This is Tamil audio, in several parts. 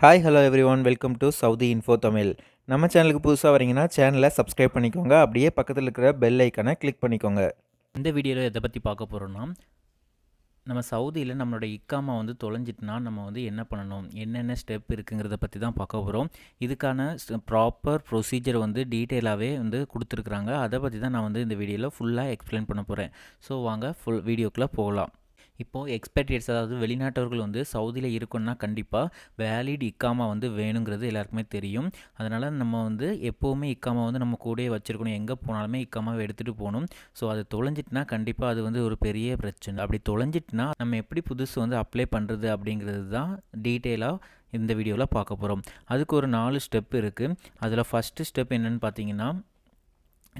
Hi hello everyone welcome to Saudi info Tamil. நம்ம சேனலுக்கு புதுசாக வரீங்கன்னா சேனலை சப்ஸ்கிரைப் பண்ணிக்கோங்க. அப்படியே பக்கத்தில் இருக்கிற பெல் ஐக்கானை கிளிக் பண்ணிக்கோங்க. இந்த வீடியோவில் எதை பற்றி பார்க்க போகிறோன்னா, நம்ம சவுதியில் நம்மளோட இக்காமா வந்து தொலைஞ்சிட்டுனா நம்ம வந்து என்ன பண்ணணும், என்னென்ன ஸ்டெப் இருக்குங்கிறத பற்றி தான் பார்க்க போகிறோம். இதுக்கான ப்ராப்பர் ப்ரொசீஜர் வந்து டீட்டெயிலாகவே வந்து கொடுத்துருக்குறாங்க. அதை பற்றி தான் நான் வந்து இந்த வீடியோவில் ஃபுல்லாக எக்ஸ்பிளைன் பண்ண போகிறேன். ஸோ வாங்க ஃபுல் வீடியோக்குள்ளே போகலாம். இப்போது எக்ஸ்பேட்ரியேட்ஸ் அதாவது வெளிநாட்டவர்கள் வந்து சவுதியில் இருக்கணும்னா கண்டிப்பாக வேலிட் இக்காமா வந்து வேணுங்கிறது எல்லாருக்குமே தெரியும். அதனால் நம்ம வந்து எப்போவுமே இக்காமா வந்து நம்ம கூடயே வச்சுருக்கணும். எங்கே போனாலுமே இக்காமாவை எடுத்துகிட்டு போகணும். ஸோ அது தொலைஞ்சிட்டுனா கண்டிப்பாக அது வந்து ஒரு பெரிய பிரச்சனை. அப்படி தொலைஞ்சிட்டுனா நம்ம எப்படி புதுசு வந்து அப்ளை பண்ணுறது அப்படிங்கிறது தான் டீட்டெயிலாக இந்த வீடியோவில் பார்க்க போகிறோம். அதுக்கு ஒரு 4 ஸ்டெப் இருக்குது. அதில் ஃபஸ்ட்டு ஸ்டெப் என்னென்னு பார்த்தீங்கன்னா,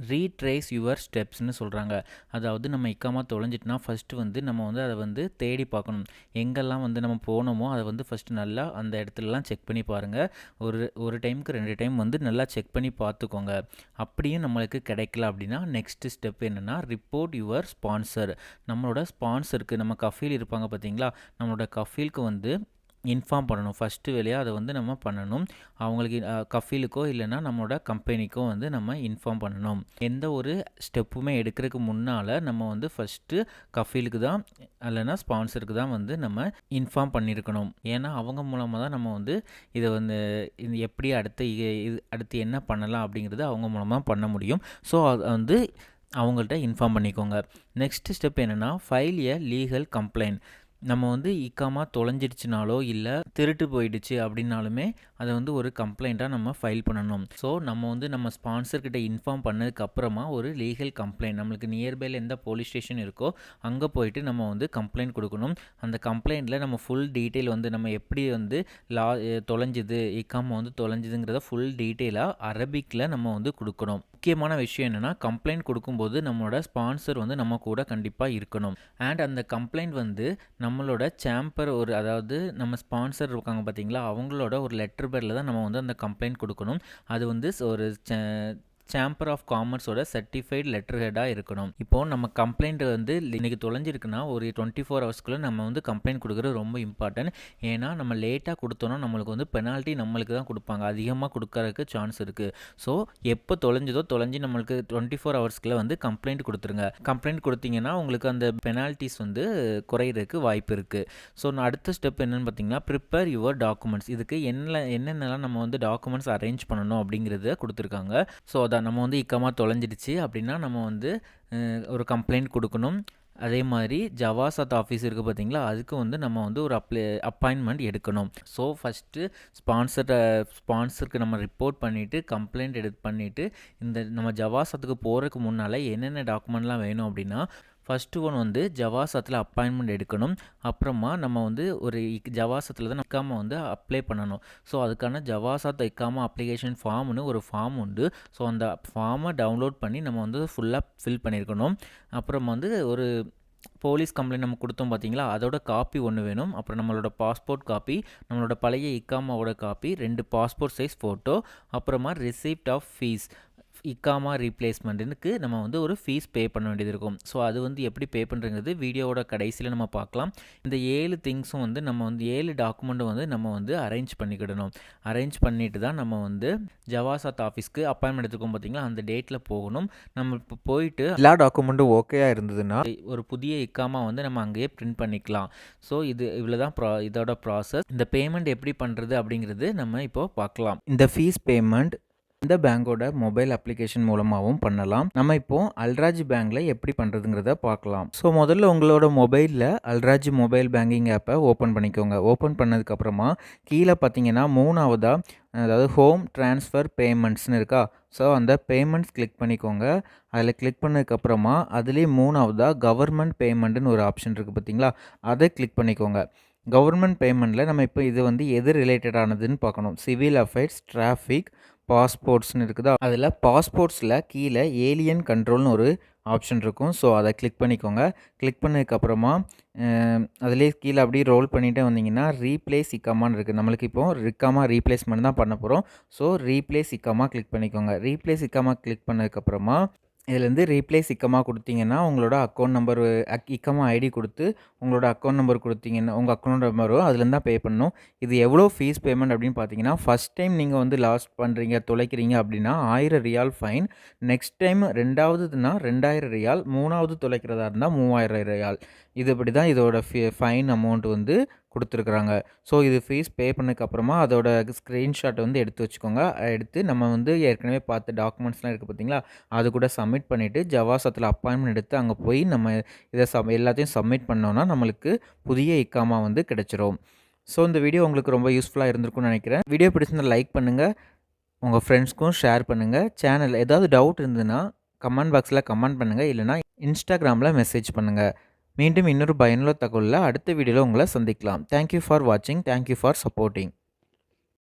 ரீட்ரேஸ் யுவர் ஸ்டெப்ஸ்னு சொல்கிறாங்க. அதாவது நம்ம இக்காமா தொலைஞ்சிட்டுனா ஃபஸ்ட்டு வந்து நம்ம வந்து அதை வந்து தேடி பார்க்கணும். எங்கெல்லாம் வந்து நம்ம போனோமோ அதை வந்து ஃபஸ்ட்டு நல்லா அந்த இடத்துலலாம் செக் பண்ணி பாருங்கள். ஒரு டைமுக்கு 2 டைம் வந்து நல்லா செக் பண்ணி பார்த்துக்கோங்க. அப்படியும் நம்மளுக்கு கிடைக்கல அப்படின்னா நெக்ஸ்ட்டு ஸ்டெப் என்னென்னா, ரிப்போர்ட் யுவர் ஸ்பான்சர். நம்மளோட ஸ்பான்சருக்கு நம்ம கஃபீல் இருப்பாங்க பார்த்தீங்களா, நம்மளோட கஃபீலுக்கு வந்து இன்ஃபார்ம் பண்ணணும். ஃபஸ்ட்டு வேலையாக அதை வந்து நம்ம பண்ணணும். அவங்களுக்கு கஃபீலுக்கோ இல்லைனா நம்மளோட கம்பெனிக்கோ வந்து நம்ம இன்ஃபார்ம் பண்ணணும். எந்த ஒரு ஸ்டெப்புமே எடுக்கிறதுக்கு முன்னால் நம்ம வந்து ஃபஸ்ட்டு கஃபீலுக்கு தான் இல்லைனா ஸ்பான்சருக்கு தான் வந்து நம்ம இன்ஃபார்ம் பண்ணியிருக்கணும். ஏன்னா அவங்க மூலமாக தான் நம்ம வந்து இதை வந்து இது எப்படி அடுத்து என்ன பண்ணலாம் அப்படிங்கிறது அவங்க மூலமாக பண்ண முடியும். ஸோ அதை வந்து அவங்கள்ட்ட இன்ஃபார்ம் பண்ணிக்கோங்க. நெக்ஸ்ட் ஸ்டெப் என்னென்னா, ஃபைல் எ லீகல் கம்ப்ளைண்ட். நம்ம வந்து இக்காமா தொலைஞ்சிடுச்சுனாலோ இல்லை திருட்டு போயிடுச்சு அப்படின்னாலுமே அதை வந்து ஒரு கம்ப்ளைண்ட்டாக நம்ம ஃபைல் பண்ணணும். ஸோ நம்ம வந்து நம்ம ஸ்பான்சர்கிட்ட இன்ஃபார்ம் பண்ணதுக்கப்புறமா ஒரு லீகல் கம்ப்ளைண்ட் நம்மளுக்கு நியர்பையில் எந்த போலீஸ் ஸ்டேஷன் இருக்கோ அங்கே போயிட்டு நம்ம வந்து கம்ப்ளைண்ட் கொடுக்கணும். அந்த கம்ப்ளைண்ட்டில் நம்ம ஃபுல் டீட்டெயில் வந்து நம்ம எப்படி வந்து தொலைஞ்சுது இக்காமா வந்து தொலைஞ்சுதுங்கிறத ஃபுல் டீட்டெயிலாக அரபிக்கில் நம்ம வந்து கொடுக்கணும். முக்கியமான விஷயம் என்னென்னா, கம்ப்ளைண்ட் கொடுக்கும்போது நம்மளோட ஸ்பான்சர் வந்து நம்ம கூட கண்டிப்பாக இருக்கணும். அண்ட் அந்த கம்ப்ளைண்ட் வந்து நம்மளோட சேம்பர் அதாவது நம்ம ஸ்பான்சர் இருக்காங்க பார்த்தீங்களா, அவங்களோட ஒரு லெட்டர் பேரில் தான் நம்ம வந்து அந்த கம்ப்ளைண்ட் கொடுக்கணும். அது வந்து ஒரு சேம்பர் ஆஃப் காமர்ஸோட சர்டிஃபைடு லெட்டர் ஹெட்டாக இருக்கணும். இப்போது நம்ம கம்ப்ளைண்ட் வந்து இன்றைக்கி தொலைஞ்சிருக்குன்னா ஒரு 24 ஹவர்ஸ்க்குள்ளே நம்ம வந்து கம்ப்ளைண்ட் கொடுக்குறது ரொம்ப இம்பார்ட்டன்ட். ஏன்னா நம்ம லேட்டாக கொடுத்தோன்னா நம்மளுக்கு வந்து பெனால்ட்டி நம்மளுக்கு தான் கொடுப்பாங்க, அதிகமாக கொடுக்கறதுக்கு சான்ஸ் இருக்குது. ஸோ எப்போ தொலைஞ்சி நம்மளுக்கு 24 ஹவர்ஸ்க்குள்ளே வந்து கம்ப்ளைண்ட் கொடுத்துருங்க. கம்ப்ளைண்ட் கொடுத்தீங்கன்னா உங்களுக்கு அந்த பெனால்ட்டிஸ் வந்து குறையிறதுக்கு வாய்ப்பு இருக்குது. ஸோ அடுத்த ஸ்டெப் என்னென்னு பார்த்தீங்கன்னா, ப்ரிப்பேர் யுவர் டாக்குமெண்ட்ஸ். இதுக்கு என்னென்னலாம் நம்ம வந்து டாக்குமெண்ட்ஸ் அரேஞ்ச் பண்ணணும் அப்படிங்கிறத கொடுத்துருக்காங்க. ஸோ நம்ம வந்து இக்காமா தொலைஞ்சிடுச்சு அப்படின்னா நம்ம வந்து ஒரு கம்ப்ளைண்ட் கொடுக்கணும். அதே மாதிரி ஜவாசாத் ஆஃபீஸ் இருக்குது பார்த்தீங்களா, அதுக்கு வந்து நம்ம வந்து ஒரு அப்பாயின்மெண்ட் எடுக்கணும். ஸோ ஃபஸ்ட்டு ஸ்பான்சருக்கு நம்ம ரிப்போர்ட் பண்ணிவிட்டு கம்ப்ளைண்ட் பண்ணிவிட்டு இந்த நம்ம ஜவாசாத்துக்கு போகிறதுக்கு முன்னால் என்னென்ன டாக்குமெண்ட்லாம் வேணும் அப்படின்னா, ஃபஸ்ட்டு ஒன் வந்து ஜவாசாத்தில் அப்பாயின்மெண்ட் எடுக்கணும். அப்புறமா நம்ம வந்து ஒரு ஜவாசாத்தில் தான் இக்காமா வந்து அப்ளை பண்ணணும். ஸோ அதுக்கான ஜவாசாத் இக்காமா அப்ளிகேஷன் ஃபார்ம்னு ஒரு ஃபார்ம் உண்டு. ஸோ அந்த ஃபார்மை டவுன்லோட் பண்ணி நம்ம வந்து ஃபுல்லாக ஃபில் பண்ணியிருக்கணும். அப்புறம் வந்து ஒரு போலீஸ் கம்ப்ளைண்ட் நம்ம கொடுத்தோம் பார்த்தீங்களா, அதோட காப்பி ஒன்று வேணும். அப்புறம் நம்மளோட பாஸ்போர்ட் காப்பி, நம்மளோட பழைய இக்காமாவோட காப்பி, 2 பாஸ்போர்ட் சைஸ் ஃபோட்டோ, அப்புறமா ரிசிப்ட் ஆஃப் ஃபீஸ். இக்காமா ரீப்ளேஸ்மெண்ட்டுக்கு நம்ம வந்து ஒரு ஃபீஸ் பே பண்ண வேண்டியது இருக்கும். ஸோ அது வந்து எப்படி பே பண்ணுறது வீடியோவோட கடைசியில் நம்ம பார்க்கலாம். இந்த 7 திங்ஸும் வந்து நம்ம வந்து 7 டாக்குமெண்ட்டும் வந்து நம்ம வந்து அரேஞ்ச் பண்ணிக்கிடணும். அரேஞ்ச் பண்ணிட்டு தான் நம்ம வந்து ஜவாசாத் ஆஃபீஸ்க்கு அப்பாயின்மெண்ட் எடுத்துக்கோம் பார்த்தீங்களா, அந்த டேட்டில் போகணும். நம்ம இப்போ போயிட்டு எல்லா டாக்குமெண்ட்டும் ஓகேயாக இருந்ததுன்னா ஒரு புதிய இக்காமா வந்து நம்ம அங்கேயே பிரிண்ட் பண்ணிக்கலாம். ஸோ இவ்வளோ தான் இதோட ப்ராசஸ். இந்த பேமெண்ட் எப்படி பண்ணுறது அப்படிங்கிறது நம்ம இப்போ பார்க்கலாம். இந்த ஃபீஸ் பேமெண்ட் இந்த பேங்கோட மொபைல் அப்ளிகேஷன் மூலமாகவும் பண்ணலாம். நம்ம இப்போ அல்ராஜ் பேங்க்ல எப்படி பண்ணுறதுங்கிறத பார்க்கலாம். ஸோ முதல்ல உங்களோட மொபைலில் அல்ராஜ் மொபைல் பேங்கிங் ஆப்பை ஓப்பன் பண்ணிக்கோங்க. ஓப்பன் பண்ணதுக்கப்புறமா கீழே பார்த்தீங்கன்னா 3ஆவதாக அதாவது ஹோம் ட்ரான்ஸ்ஃபர் பேமெண்ட்ஸ்னு இருக்கா, ஸோ அந்த பேமெண்ட்ஸ் கிளிக் பண்ணிக்கோங்க. அதில் கிளிக் பண்ணதுக்கப்புறமா அதுலேயே 3ஆவதாக கவர்மெண்ட் பேமெண்ட்டுன்னு ஒரு ஆப்ஷன் இருக்குது பார்த்தீங்களா, அதை கிளிக் பண்ணிக்கோங்க. கவர்மெண்ட் பேமெண்ட்டில் நம்ம இப்போ இது வந்து எது ரிலேட்டடானதுன்னு பார்க்கணும். சிவில் அஃபேர்ஸ், டிராஃபிக், பாஸ்போர்ட்ஸ்னு இருக்குதா, அதில் பாஸ்போர்ட்ஸில் கீழே ஏலியன் கண்ட்ரோல்னு ஒரு ஆப்ஷன் இருக்கும். ஸோ அதை கிளிக் பண்ணிக்கோங்க. கிளிக் பண்ணதுக்கப்புறமா அதிலே கீழே அப்படியே ரோல் பண்ணிகிட்டே வந்தீங்கன்னா ரீப்ளேஸ் இக்காமான்னு இருக்குது. நம்மளுக்கு இப்போது இக்காமா ரீப்ளேஸ்மெண்ட் தான் பண்ண போகிறோம். ஸோ ரீப்ளேஸ் இக்காமா கிளிக் பண்ணிக்கோங்க. ரீப்ளேஸ் இக்காமா கிளிக் பண்ணதுக்கப்புறமா இதுலேருந்து ரீப்ளேஸ் இக்கமா குடுத்தீங்கன்னா, உங்களோட அக்கவுண்ட் நம்பர் இக்கமா ஐடி குடுத்து, உங்களோட அக்கவுண்ட் நம்பர் குடுத்தீங்கன்னா, உங்க அக்கவுண்ட் நம்பர் வரும். அதுலேருந்து தான் பே பண்ணணும். இது எவ்வளோ ஃபீஸ் பேமெண்ட் அப்படின்னு பார்த்தீங்கன்னா, ஃபர்ஸ்ட் டைம் நீங்க வந்து லாஸ்ட் பண்றீங்க, தொலைக்கிறீங்க அப்படின்னா ₹1000 ஃபைன். நெக்ஸ்ட் டைம் 2வதுன்னா ₹2000, 3வது தொலைக்கிறதா இருந்தா ₹3000. இதுபடி தான் இதோட ஃபைன் அமௌண்ட் வந்து குடுத்துருக்குறாங்க. ஸோ இது ஃபீஸ் பே பண்ணதுக்கப்புறமா அதோட ஸ்க்ரீன்ஷாட் வந்து எடுத்து வச்சுக்கோங்க. எடுத்து நம்ம வந்து ஏற்கனவே பார்த்த டாக்குமெண்ட்ஸ்லாம் இருக்கு பார்த்தீங்களா? அது கூட சப்மிட் பண்ணிவிட்டு ஜவாசத்தில் அப்பாயின்ட்மெண்ட் எடுத்து அங்கே போய் நம்ம இதை எல்லாத்தையும் சப்மிட் பண்ணோன்னா நம்மளுக்கு புதிய இக்காமா வந்து கிடைச்சிரும். ஸோ இந்த வீடியோ உங்களுக்கு ரொம்ப யூஸ்ஃபுல்லாக இருந்திருக்கும்னு நினைக்கிறேன். வீடியோ பிடிச்சிருந்தா லைக் பண்ணுங்கள், உங்கள் ஃப்ரெண்ட்ஸ்க்கும் ஷேர் பண்ணுங்கள். சேனல் ஏதாவது டவுட் இருந்ததுன்னா கமெண்ட் பாக்ஸில் கமெண்ட் பண்ணுங்கள், இல்லைனா இன்ஸ்டாகிராமில் மெசேஜ் பண்ணுங்கள். மீண்டும் இன்னொரு பயனுள்ள தகவலில் அடுத்த வீடியோவில் உங்களை சந்திக்கலாம். தேங்க்யூ ஃபார் வாட்சிங். Thank you for supporting.